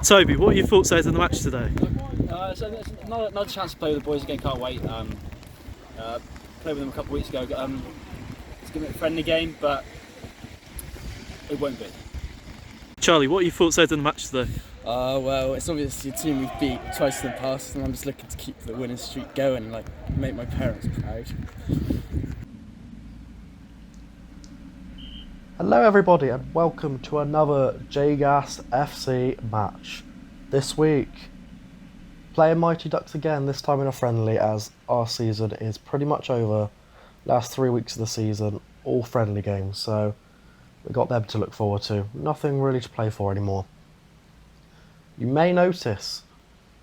Toby, what are your thoughts on the match today? So it's another chance to play with the boys again. Can't wait. Played with them a couple of weeks ago. It's going to be a friendly game, but it won't be. Charlie, what are your thoughts on the match today? Well, it's obviously a team we've beat twice in the past, and I'm just looking to keep the winning streak going and make my parents proud. Hello everybody and welcome to another JGAS FC match. This week, playing Mighty Ducks again, this time in a friendly as our season is pretty much over. Last 3 weeks of the season, all friendly games, so we've got them to look forward to. Nothing really to play for anymore. You may notice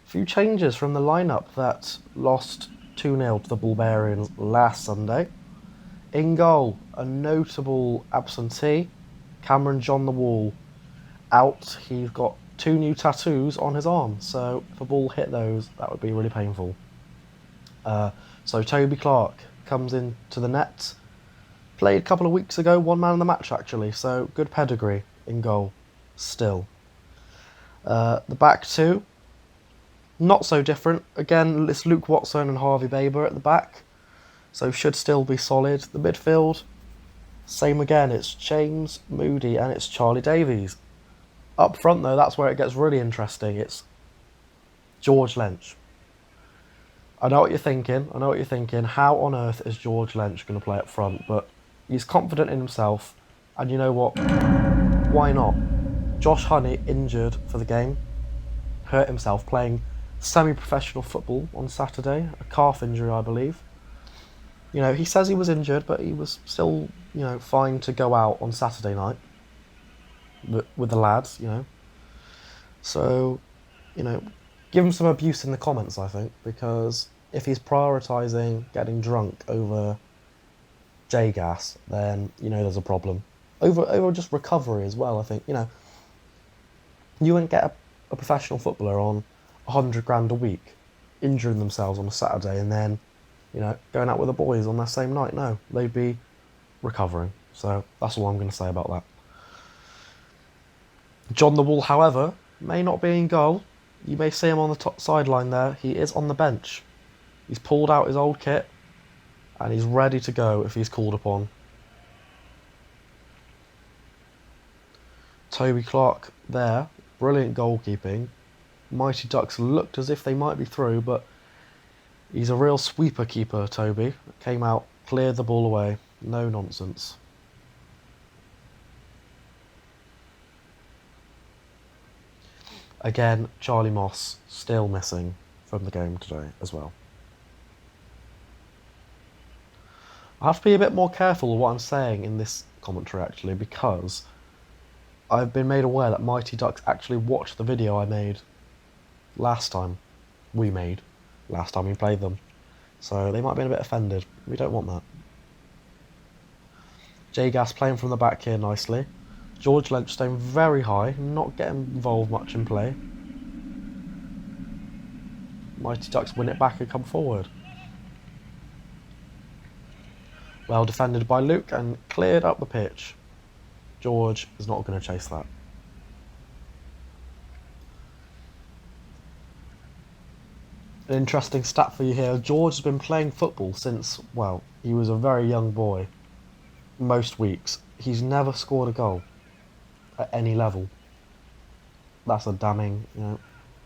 a few changes from the lineup that lost 2-0 to the Bulgarians last Sunday. In goal, a notable absentee, Cameron John the Wall, out. He's got 2 new tattoos on his arm, so if a ball hit those, that would be really painful. So Toby Clark comes into the net. Played a couple of weeks ago, 1 man of the match actually, so good pedigree in goal still. The back two, not so different. Again, it's Luke Watson and Harvey Baber at the back, so should still be solid. The midfield, same again. It's James Moody and it's Charlie Davies. Up front though, that's where it gets really interesting. It's George Lynch. I know what you're thinking. How on earth is George Lynch going to play up front? But he's confident in himself, and you know what? Why not? Josh Honey injured for the game, hurt himself playing semi-professional football on Saturday, a calf injury I believe. You know, he says he was injured, but he was still, fine to go out on Saturday night with the lads, So, give him some abuse in the comments, I think, because if he's prioritising getting drunk over JGAS, then, there's a problem. Over just recovery as well, I think, You wouldn't get a professional footballer on 100 grand a week injuring themselves on a Saturday and then going out with the boys on that same night. No, they'd be recovering. So that's all I'm going to say about that. John the Wall, however, may not be in goal. You may see him on the top sideline there. He is on the bench. He's pulled out his old kit and he's ready to go if he's called upon. Toby Clark there. Brilliant goalkeeping. Mighty Ducks looked as if they might be through, but he's a real sweeper keeper, Toby. Came out, cleared the ball away. No nonsense. Again, Charlie Moss still missing from the game today as well. I have to be a bit more careful with what I'm saying in this commentary actually, because I've been made aware that Mighty Ducks actually watched the video I made last time we played them. So they might have been a bit offended. We don't want that. JGAS playing from the back here nicely. George Lynch staying very high, not getting involved much in play. Mighty Ducks win it back and come forward. Well defended by Luke and cleared up the pitch. George is not going to chase that. An interesting stat for you here. George has been playing football since, well, he was a very young boy. Most weeks. He's never scored a goal at any level. That's a damning,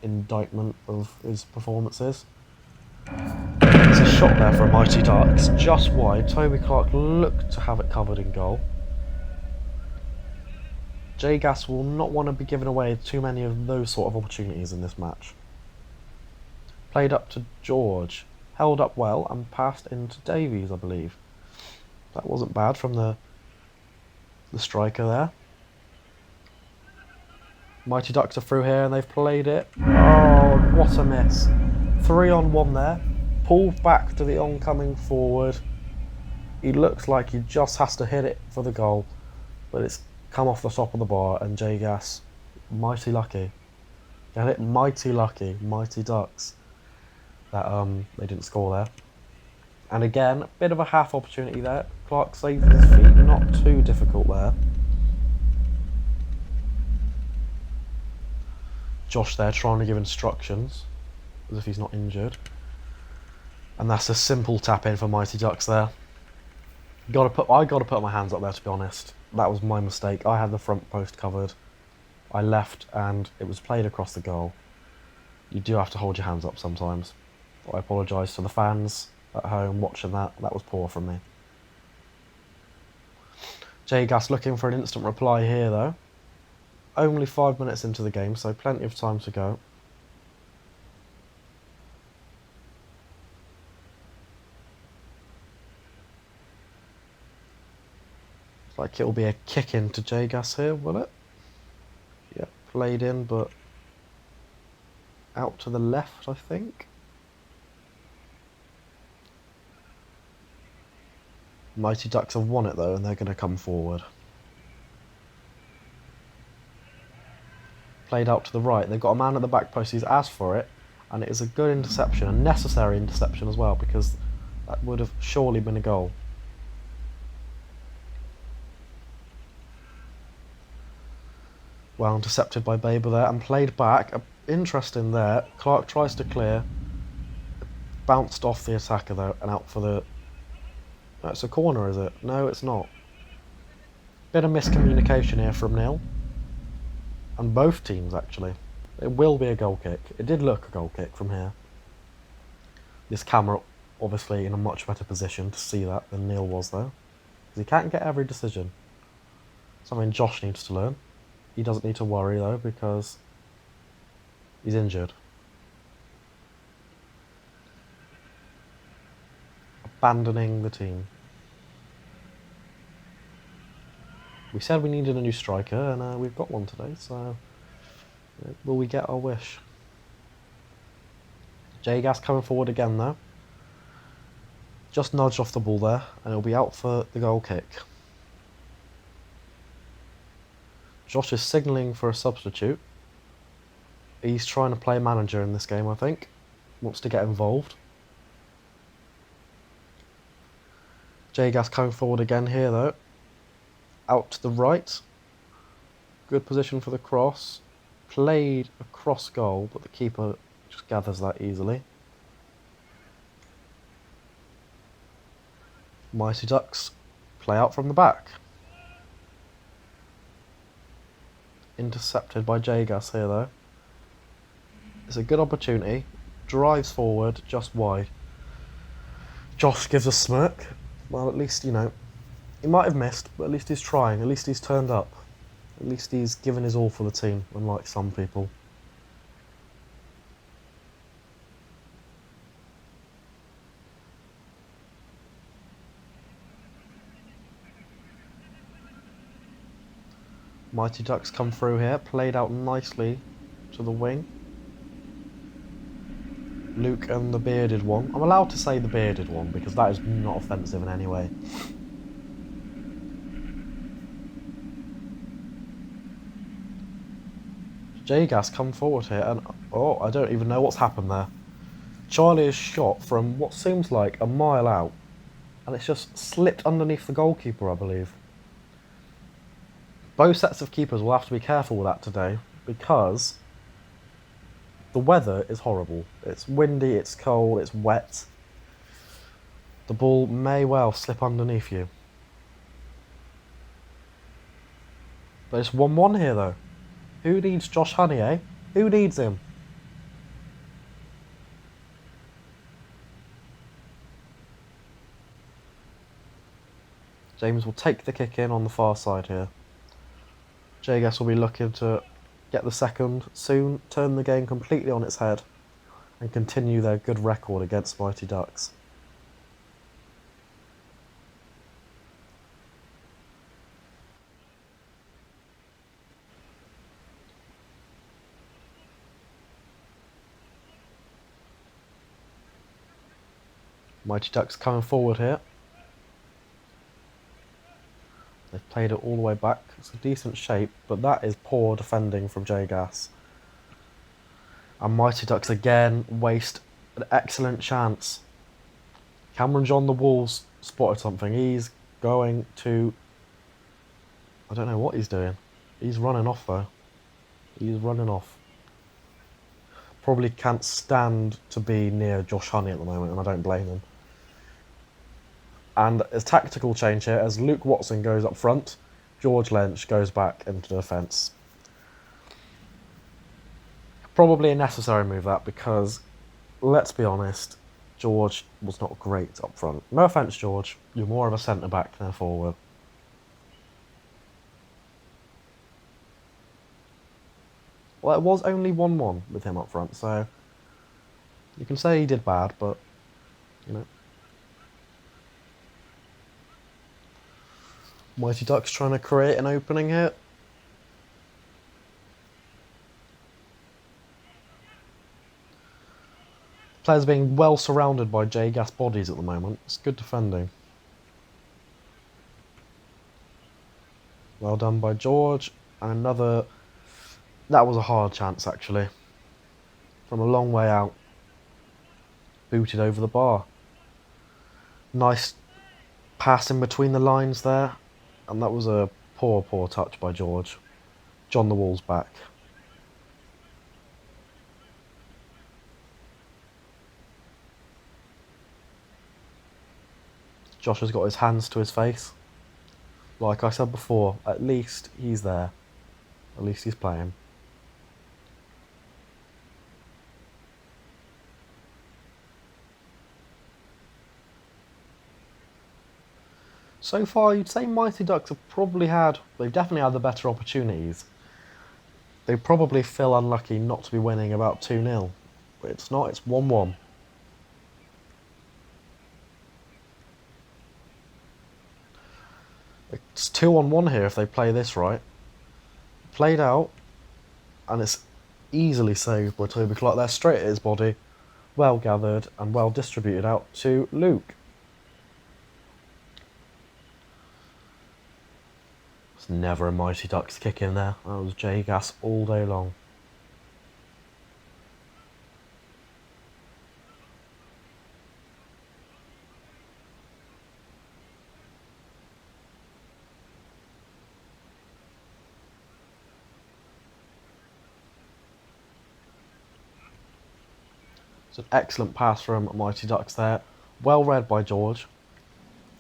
indictment of his performances. It's a shot there for a Mighty Ducks, just wide. Toby Clark looked to have it covered in goal. JGAS will not want to be giving away too many of those sort of opportunities in this match. Played up to George, held up well and passed into Davies, I believe. That wasn't bad from the striker there. Mighty Ducks are through here and they've played it. Oh, what a miss. 3-on-1 there. Pulled back to the oncoming forward. He looks like he just has to hit it for the goal, but it's come off the top of the bar and JGAS, mighty lucky. Get it? Mighty lucky. Mighty Ducks. That they didn't score there. And again, a bit of a half opportunity there. Clark saved his feet, not too difficult there. Josh there trying to give instructions, as if he's not injured. And that's a simple tap in for Mighty Ducks there. I gotta put my hands up there, to be honest. That was my mistake. I had the front post covered. I left and it was played across the goal. You do have to hold your hands up sometimes. I apologise to the fans at home watching that. That was poor from me. JGAS looking for an instant reply here though. Only 5 minutes into the game, so plenty of time to go. Looks like it'll be a kick in to JGAS here, will it? Yep, played in, but out to the left, I think. Mighty Ducks have won it though, and they're going to come forward. Played out to the right. They've got a man at the back post who's asked for it, and it is a good interception, a necessary interception as well, because that would have surely been a goal. Well intercepted by Baber there, and played back. Interesting there. Clark tries to clear. Bounced off the attacker though, and out for the... It's a corner, is it? No, it's not. Bit of miscommunication here from Neil. And both teams, actually. It will be a goal kick. It did look a goal kick from here. This camera, obviously, in a much better position to see that than Neil was, though. Because he can't get every decision. Something Josh needs to learn. He doesn't need to worry, though, because he's injured. Abandoning the team. We said we needed a new striker, and we've got one today, so will we get our wish? JGAS coming forward again, though. Just nudged off the ball there, and it'll be out for the goal kick. Josh is signalling for a substitute. He's trying to play manager in this game, I think. Wants to get involved. JGAS coming forward again here, though. Out to the right. Good position for the cross. Played a cross goal, but the keeper just gathers that easily. Mighty Ducks play out from the back. Intercepted by JGAS here, though. It's a good opportunity. Drives forward, just wide. Josh gives a smirk. Well, at least, you know, he might have missed, but at least he's trying. At least he's turned up. At least he's given his all for the team, unlike some people. Mighty Ducks come through here, played out nicely to the wing. Luke and the bearded one. I'm allowed to say the bearded one because that is not offensive in any way. JGAS come forward here and oh, I don't even know what's happened there. Charlie is shot from what seems like a mile out and it's just slipped underneath the goalkeeper, I believe. Both sets of keepers will have to be careful with that today because the weather is horrible. It's windy, it's cold, it's wet. The ball may well slip underneath you. But it's 1-1 here though. Who needs Josh Honey, eh? Who needs him? James will take the kick in on the far side here. JGAS will be looking to get the second soon, turn the game completely on its head and continue their good record against Mighty Ducks. Mighty Ducks coming forward here. They've played it all the way back. It's a decent shape, but that is poor defending from JGAS. And Mighty Ducks again waste an excellent chance. Cameron John the Wolves spotted something. He's going to... I don't know what he's doing. He's running off though. He's running off. probably can't stand to be near Josh Honey at the moment, and I don't blame him. And a tactical change here as Luke Watson goes up front, George Lynch goes back into the defence. Probably a necessary move that, because let's be honest, George was not great up front. No offence, George, you're more of a centre back than a forward. Well, it was only 1-1 with him up front, so you can say he did bad, but you know. Mighty Ducks trying to create an opening here. Players being well surrounded by JGAS bodies at the moment. It's good defending. Well done by George. And another... That was a hard chance, actually. From a long way out. Booted over the bar. Nice pass in between the lines there. And that was a poor, poor touch by George. John the Wall's back. Josh has got his hands to his face. Like I said before, at least he's there. At least he's playing. So far, you'd say Mighty Ducks have they've definitely had the better opportunities. They probably feel unlucky not to be winning about 2-0. But it's not, it's 1-1. It's 2-on-1 here if they play this right. Played out, and it's easily saved by Toby Clark there, straight at his body. Well gathered and well distributed out to Luke. There's never a Mighty Ducks kick in there. That was JGAS all day long. It's an excellent pass from Mighty Ducks there. Well read by George.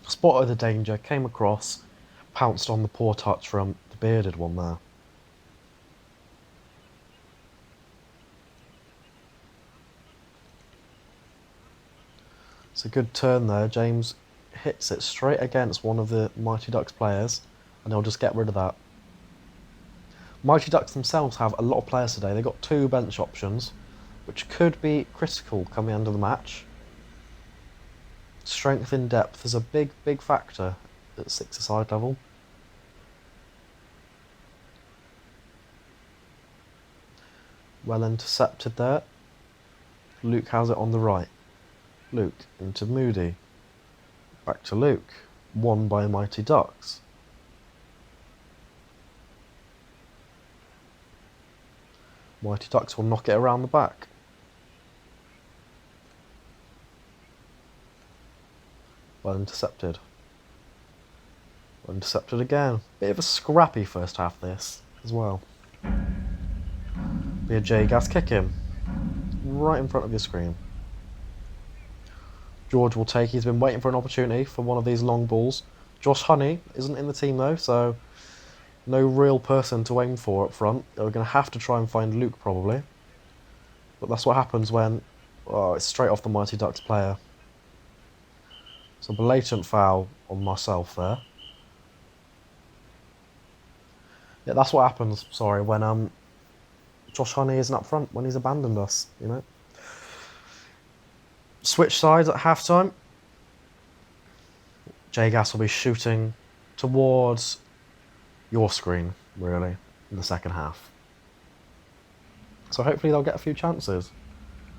Spotted the danger, came across, pounced on the poor touch from the bearded one there. It's a good turn there. James hits it straight against one of the Mighty Ducks players, and they'll just get rid of that. Mighty Ducks themselves have a lot of players today. They've got 2 bench options, which could be critical coming into the match. Strength in depth is a big, big factor at 6-a-side level. Well intercepted there. Luke has it on the right. Luke into Moody. Back to Luke. Won by Mighty Ducks. Mighty Ducks will knock it around the back. Well intercepted. Well intercepted again. Bit of a scrappy first half this as well. Be a JGAS kick him. Right in front of your screen. George will take, he's been waiting for an opportunity for one of these long balls. Josh Honey isn't in the team though, so no real person to aim for up front. They're going to have to try and find Luke probably. But that's what happens when it's straight off the Mighty Ducks player. So blatant foul on myself there. Yeah, that's what happens, sorry, when Josh Honey isn't up front, when he's abandoned us, you know. Switch sides at halftime. JGAS will be shooting towards your screen, really, in the second half. So hopefully they'll get a few chances.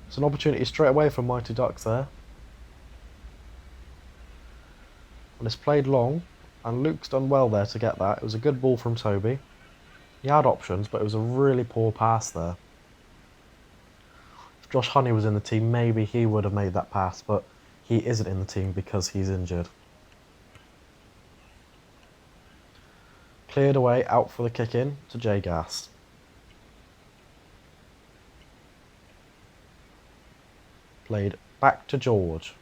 It's an opportunity straight away for Mighty Ducks there. And it's played long, and Luke's done well there to get that. It was a good ball from Toby. He had options, but it was a really poor pass there. If Josh Honey was in the team, maybe he would have made that pass, but he isn't in the team because he's injured. Cleared away, out for the kick-in to JGAS. Played back to George.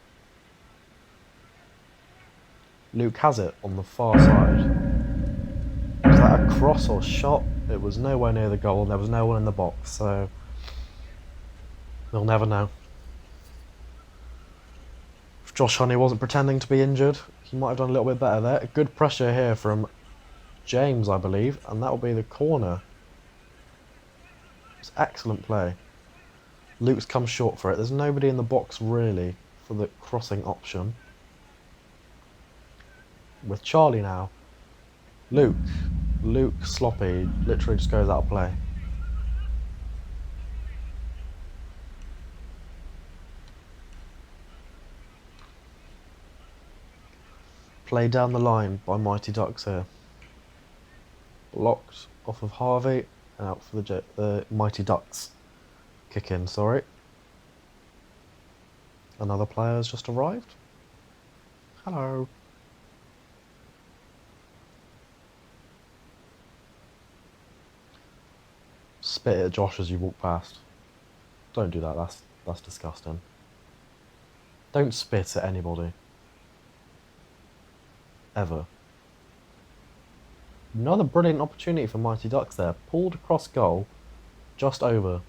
Luke has it on the far side. Was that a cross or shot? It was nowhere near the goal and there was no one in the box, so we'll never know. If Josh Honey wasn't pretending to be injured, he might have done a little bit better there. Good pressure here from James, I believe, and that will be the corner. It's excellent play. Luke's come short for it. There's nobody in the box really for the crossing option. With Charlie now. Luke sloppy, literally just goes out of play. Play down the line by Mighty Ducks here. Blocked off of Harvey and out for the Mighty Ducks. Kick in, sorry. Another player has just arrived. Hello. Spit at Josh as you walk past. Don't do that, that's disgusting. Don't spit at anybody. Ever. Another brilliant opportunity for Mighty Ducks there. Pulled across goal, just over.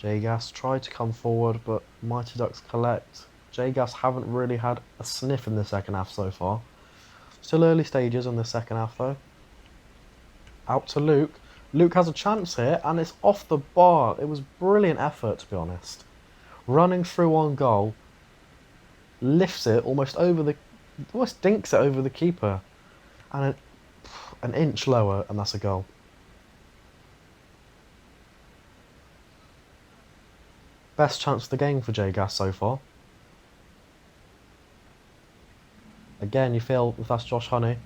JGAS tried to come forward, but Mighty Ducks collect. JGAS haven't really had a sniff in the second half so far. Still early stages in the second half though. Out to Luke. Luke has a chance here, and it's off the bar. It was brilliant effort, to be honest. Running through on goal, lifts it almost dinks it over the keeper, and an inch lower, and that's a goal. Best chance of the game for JGAS so far. Again, you feel if that's Josh Honey,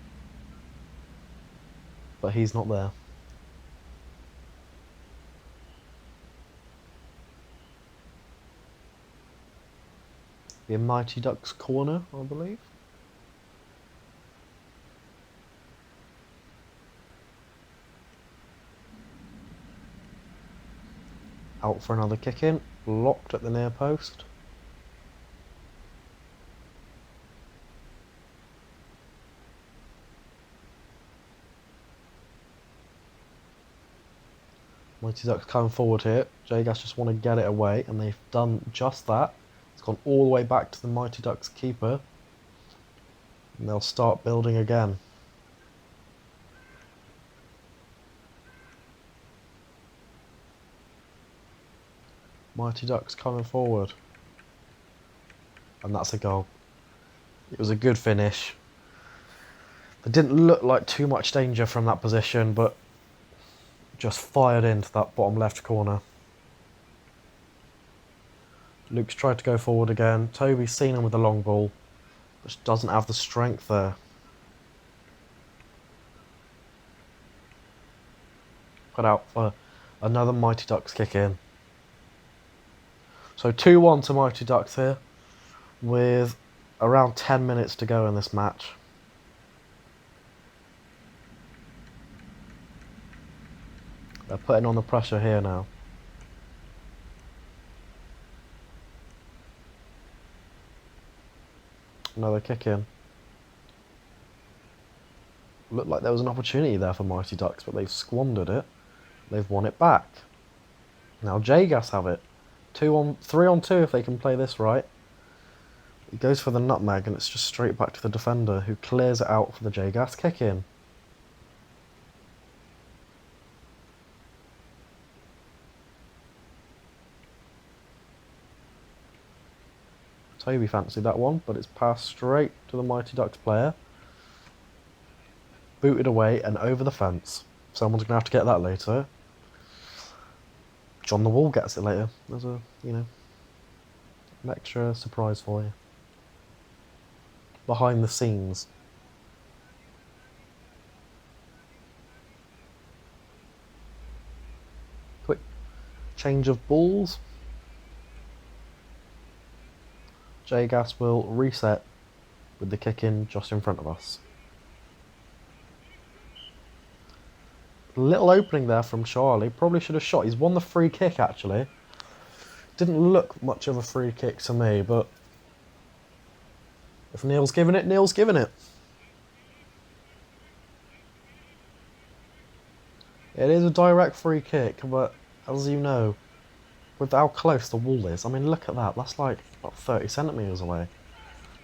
but he's not there. The Mighty Ducks corner, I believe. Out for another kick in, blocked at the near post. Mighty Ducks coming forward here. JGAS just want to get it away, and they've done just that. It's gone all the way back to the Mighty Ducks keeper. And they'll start building again. Mighty Ducks coming forward. And that's a goal. It was a good finish. There didn't look like too much danger from that position, but just fired into that bottom left corner. Luke's tried to go forward again. Toby's seen him with the long ball, but doesn't have the strength there. Put out for another Mighty Ducks kick in. So 2-1 to Mighty Ducks here, with around 10 minutes to go in this match. They're putting on the pressure here now. Another kick in. Looked like there was an opportunity there for Mighty Ducks, but they've squandered it. They've won it back. Now JGAS have it. 3-on-2 if they can play this right. He goes for the nutmeg and it's just straight back to the defender, who clears it out for the JGAS kick in. Toby fancied that one, but it's passed straight to the Mighty Ducks player. Booted away and over the fence. Someone's going to have to get that later. John the Wall gets it later. There's a, an extra surprise for you. Behind the scenes. Quick change of balls. JGAS will reset with the kick in just in front of us. Little opening there from Charlie. Probably should have shot. He's won the free kick, actually. Didn't look much of a free kick to me, but if Neil's giving it, Neil's giving it. It is a direct free kick, but as you know, with how close the wall is, I mean, look at that. That's like about 30 centimetres away.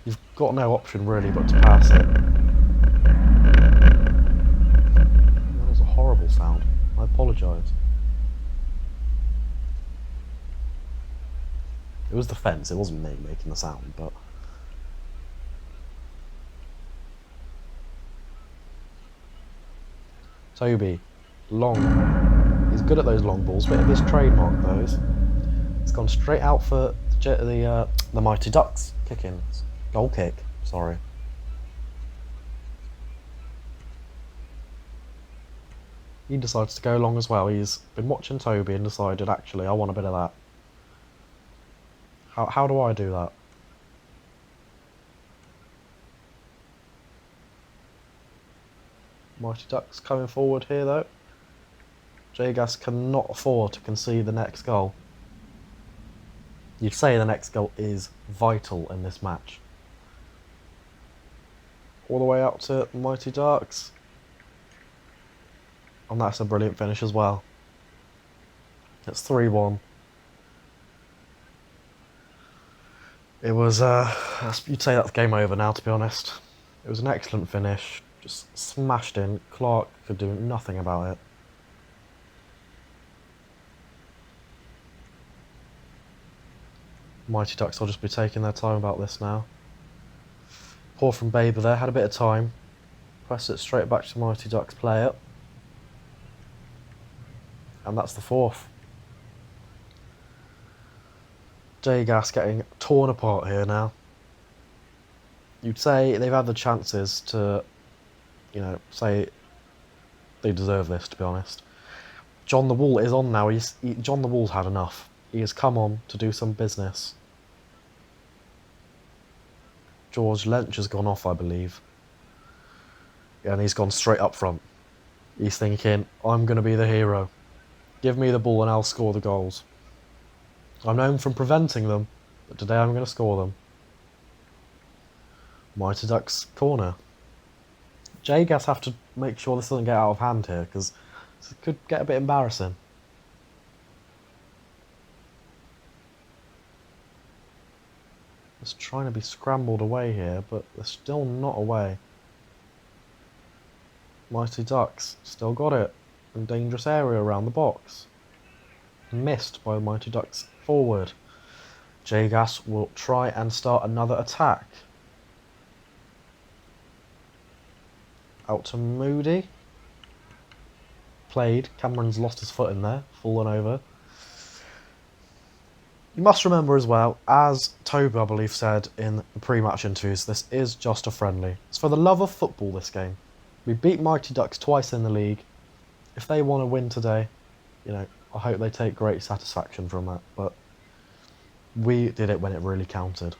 You've got no option really but to pass it. That was a horrible sound. I apologise. It was the fence, it wasn't me making the sound, but... Toby, long. He's good at those long balls, bit of his trademark those. He's gone straight out for the Mighty Ducks kick-in. Goal kick, sorry. He decides to go long as well. He's been watching Toby and decided, actually, I want a bit of that. How do I do that? Mighty Ducks coming forward here though. JGAS cannot afford to concede the next goal. You'd say the next goal is vital in this match. All the way out to Mighty Ducks. And that's a brilliant finish as well. It's 3-1. It was, you'd say that's game over now, to be honest. It was an excellent finish. Just smashed in. Clark could do nothing about it. Mighty Ducks will just be taking their time about this now. Poor from Baber there, had a bit of time. Pressed it straight back to Mighty Ducks player. And that's the fourth. JGAS getting torn apart here now. You'd say they've had the chances to, you know, say they deserve this, to be honest. John the Wall is on now. John the Wall's had enough. He has come on to do some business. George Lench has gone off, I believe. And he's gone straight up front. He's thinking, I'm going to be the hero. Give me the ball and I'll score the goals. I'm known from preventing them, but today I'm going to score them. Mighty Ducks corner. JGAS have to make sure this doesn't get out of hand here, because it could get a bit embarrassing. It's trying to be scrambled away here, but they're still not away. Mighty Ducks still got it. In dangerous area around the box. Missed by the Mighty Ducks forward. JGAS will try and start another attack. Out to Moody. Played. Cameron's lost his foot in there. Fallen over. You must remember as well, as Toby I believe said in the pre-match interviews, this is just a friendly. It's for the love of football, this game. We beat Mighty Ducks twice in the league. If they want to win today, you know, I hope they take great satisfaction from that. But we did it when it really counted.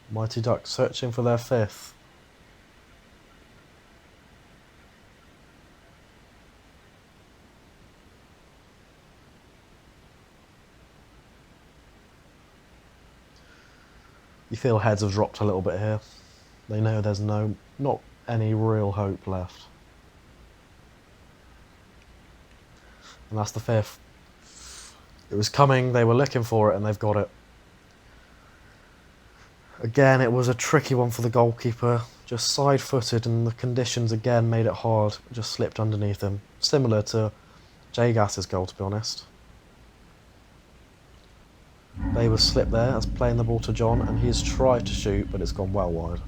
Mighty Ducks searching for their fifth. You feel heads have dropped a little bit here. They know there's not any real hope left. And that's the fifth. It was coming, they were looking for it, and they've got it. Again, it was a tricky one for the goalkeeper. Just side-footed, and the conditions again made it hard. Just slipped underneath him. Similar to JGAS's goal, to be honest. They were slipped there as playing the ball to John, and he's tried to shoot, but it's gone well wide.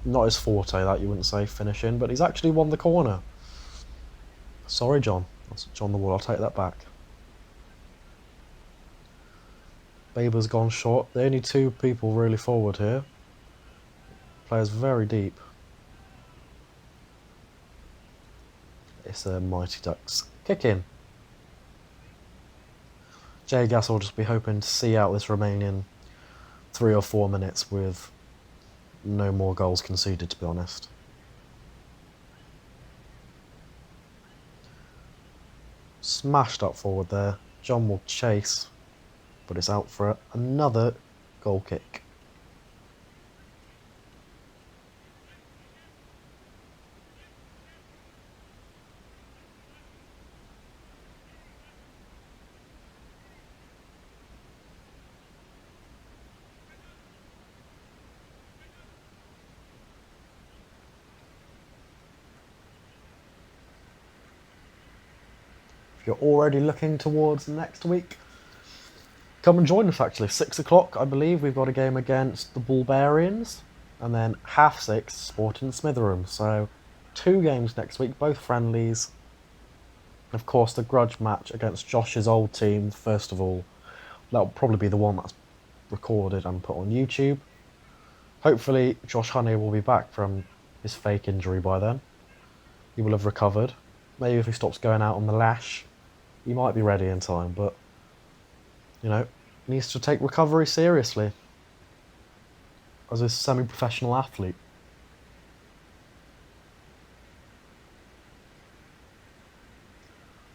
Not his forte, that you wouldn't say, finishing, but he's actually won the corner. Sorry, John. That's John the Wall, I'll take that back. Baber's gone short. The only two people really forward here. Players very deep. It's a Mighty Ducks kick in. JGAS will just be hoping to see out this remaining 3 or 4 minutes with no more goals conceded, to be honest. Smashed up forward there. John will chase, but it's out for another goal kick. If you're already looking towards next week, come and join us actually. 6 o'clock, I believe, we've got a game against the Bulgarians, and then 6:30, Sporting Smitherham. So 2 games next week, both friendlies. And of course, the grudge match against Josh's old team, first of all. That'll probably be the one that's recorded and put on YouTube. Hopefully, Josh Honey will be back from his fake injury by then. He will have recovered. Maybe if he stops going out on the lash, he might be ready in time, but, you know, he needs to take recovery seriously as a semi-professional athlete.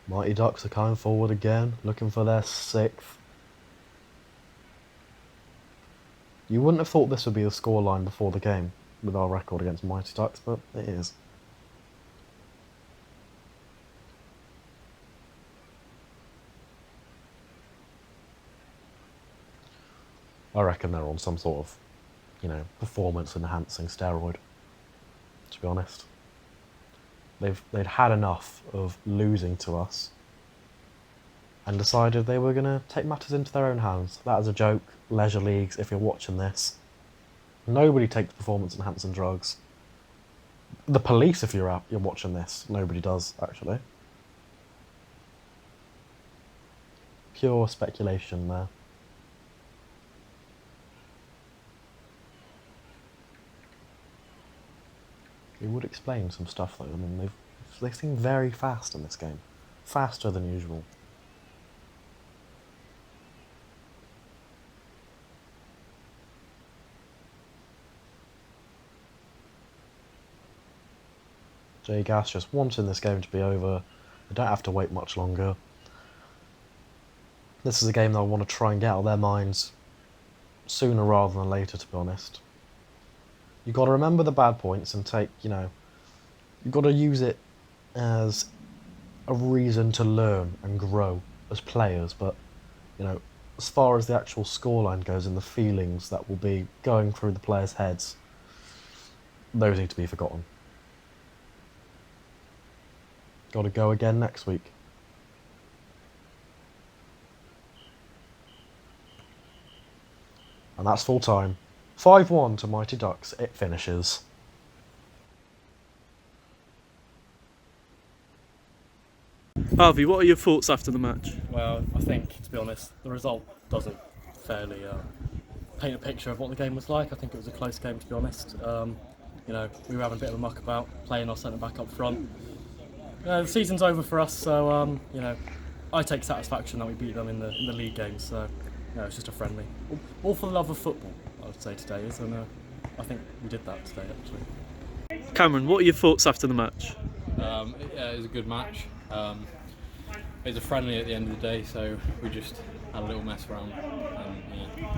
Mighty Ducks are coming forward again, looking for their 6th. You wouldn't have thought this would be the scoreline before the game with our record against Mighty Ducks, but it is. I reckon they're on some sort of, you know, performance-enhancing steroid, to be honest. They'd had enough of losing to us and decided they were going to take matters into their own hands. That is a joke, leisure leagues, if you're watching this. Nobody takes performance-enhancing drugs. The police, if you're watching this, nobody does, actually. Pure speculation there. It would explain some stuff though. I mean, they seem very fast in this game. Faster than usual. JGAS just wanting this game to be over. They don't have to wait much longer. This is a game they'll want to try and get out of their minds sooner rather than later, to be honest. You've got to remember the bad points and take, you know, you've got to use it as a reason to learn and grow as players, but, you know, as far as the actual scoreline goes and the feelings that will be going through the players' heads, those need to be forgotten. Got to go again next week. And that's full time. 5-1 to Mighty Ducks, it finishes. Harvey, what are your thoughts after the match? Well, I think, to be honest, the result doesn't fairly paint a picture of what the game was like. I think it was a close game, to be honest. You know, we were having a bit of a muck about, playing our centre-back up front. The season's over for us, so, you know, I take satisfaction that we beat them in the league games, so, you know, it's just a friendly. All for the love of football, I would say today is, and I think we did that today, actually. Cameron, what are your thoughts after the match? It was a good match. It was a friendly at the end of the day, so we just had a little mess around. And, yeah.